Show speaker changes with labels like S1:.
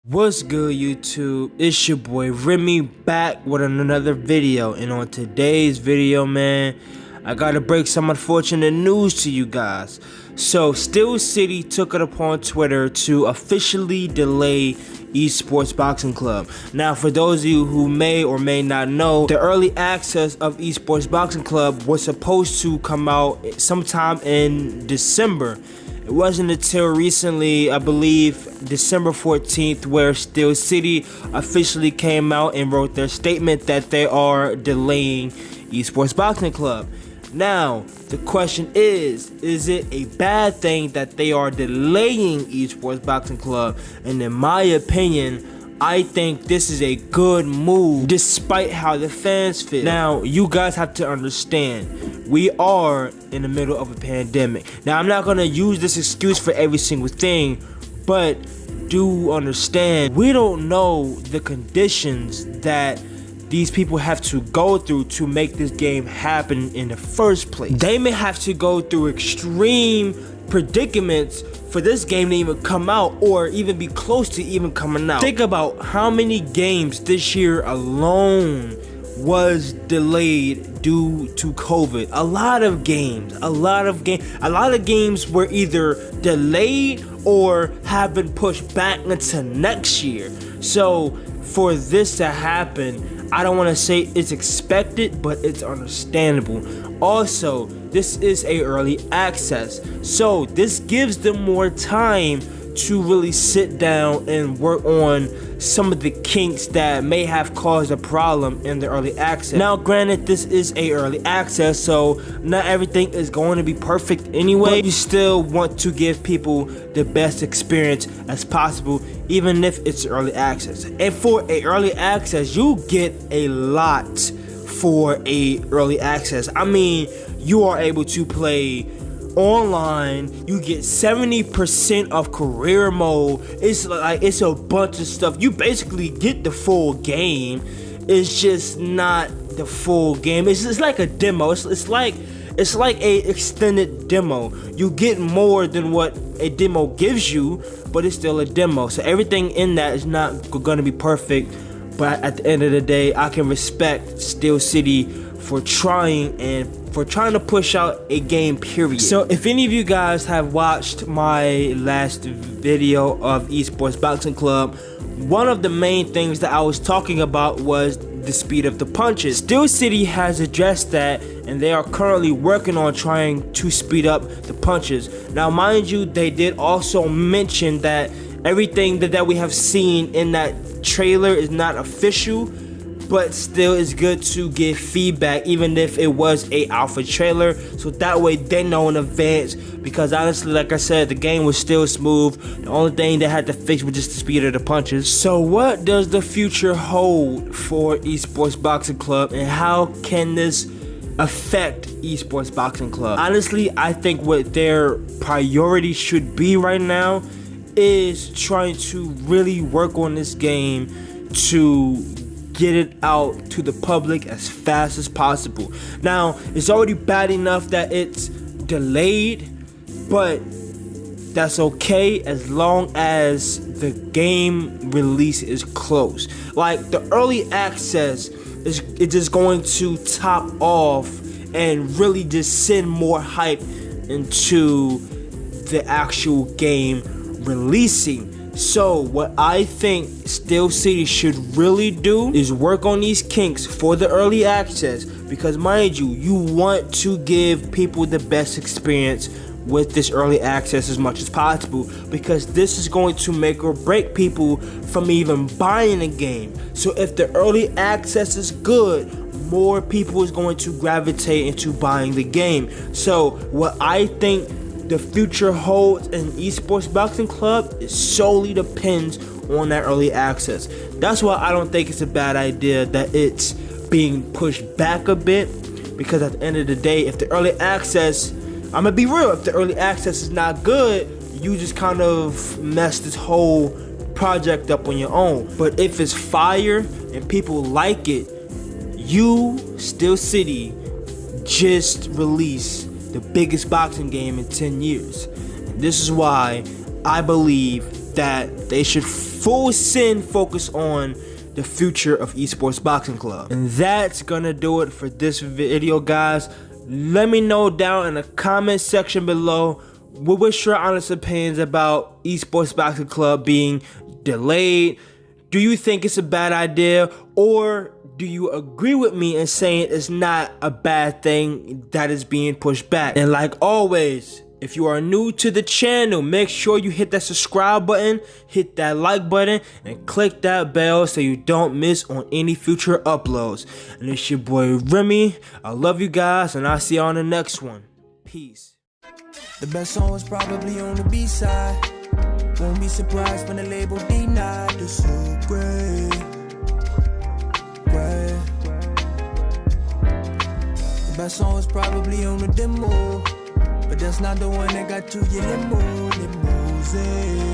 S1: What's good, YouTube? It's your boy Remy back with another video, and on today's video, man, I gotta break some unfortunate news to you guys. So Steel City took it upon Twitter to officially delay Esports Boxing Club. Now, for those of you who may or may not know, the early access of Esports Boxing Club was supposed to come out sometime in December. It wasn't until recently, I believe December 14th, where Steel City officially came out and wrote their statement that they are delaying Esports Boxing Club. Now, the question is it a bad thing that they are delaying Esports Boxing Club? And in my opinion, I think this is a good move despite how the fans feel. Now, you guys have to understand, we are in the middle of a pandemic. Now, I'm not going to use this excuse for every single thing, but do understand, we don't know the conditions that these people have to go through to make this game happen in the first place. They may have to go through extreme predicaments for this game to even come out, or even be close to even coming out. Think about how many games this year alone was delayed due to COVID. A lot of games were either delayed or have been pushed back into next year. So for this to happen, I don't want to say it's expected, but it's understandable. Also, this is a early access, so this gives them more time to really sit down and work on some of the kinks that may have caused a problem in the early access. Now, granted, this is a early access, so not everything is going to be perfect anyway. But you still want to give people the best experience as possible, even if it's early access. And for a early access, you get a lot for a early access. I mean, you are able to play online, you get 70% of career mode. It's a bunch of stuff. You basically get the full game. It's just not the full game. It's like a demo. It's like a extended demo. You get more than what a demo gives you, but it's still a demo. So everything in that is not gonna be perfect. But at the end of the day, I can respect Steel City for trying to push out a game, period. So if any of you guys have watched my last video of Esports Boxing Club, one of the main things that I was talking about was the speed of the punches. Steel City has addressed that, and they are currently working on trying to speed up the punches. Now, mind you, they did also mention that everything that we have seen in that trailer is not official, but still it's good to get feedback, even if it was a alpha trailer, so that way they know in advance. Because honestly, like I said, the game was still smooth. The only thing they had to fix was just the speed of the punches. So what does the future hold for Esports Boxing Club, and how can this affect Esports Boxing Club? Honestly, I think what their priority should be right now is trying to really work on this game to get it out to the public as fast as possible. Now, it's already bad enough that it's delayed, but that's okay as long as the game release is close. Like, the early access is just going to top off and really just send more hype into the actual game releasing. So what I think Steel City should really do is work on these kinks for the early access, because mind you, you want to give people the best experience with this early access as much as possible, because this is going to make or break people from even buying a game. So if the early access is good, more people is going to gravitate into buying the game. So what I think the future holds in Esports Boxing Club, it solely depends on that early access. That's why I don't think it's a bad idea that it's being pushed back a bit, because at the end of the day, if the early access, I'm gonna be real, if the early access is not good, you just kind of mess this whole project up on your own. But if it's fire and people like it, you, Steel City, just released the biggest boxing game in 10 years. And this is why I believe that they should full send focus on the future of Esports Boxing Club. And that's gonna do it for this video, guys. Let me know down in the comment section below what's your honest opinions about Esports Boxing Club being delayed. Do you think it's a bad idea, or do you agree with me in saying it's not a bad thing that is being pushed back? And like always, if you are new to the channel, make sure you hit that subscribe button, hit that like button, and click that bell so you don't miss on any future uploads. And it's your boy Remy. I love you guys, and I'll see you on the next one. Peace.
S2: The best song was probably on the B-side. Won't be surprised when the label denied the so great. The best song was probably on the demo, but that's not the one that got to your limousine.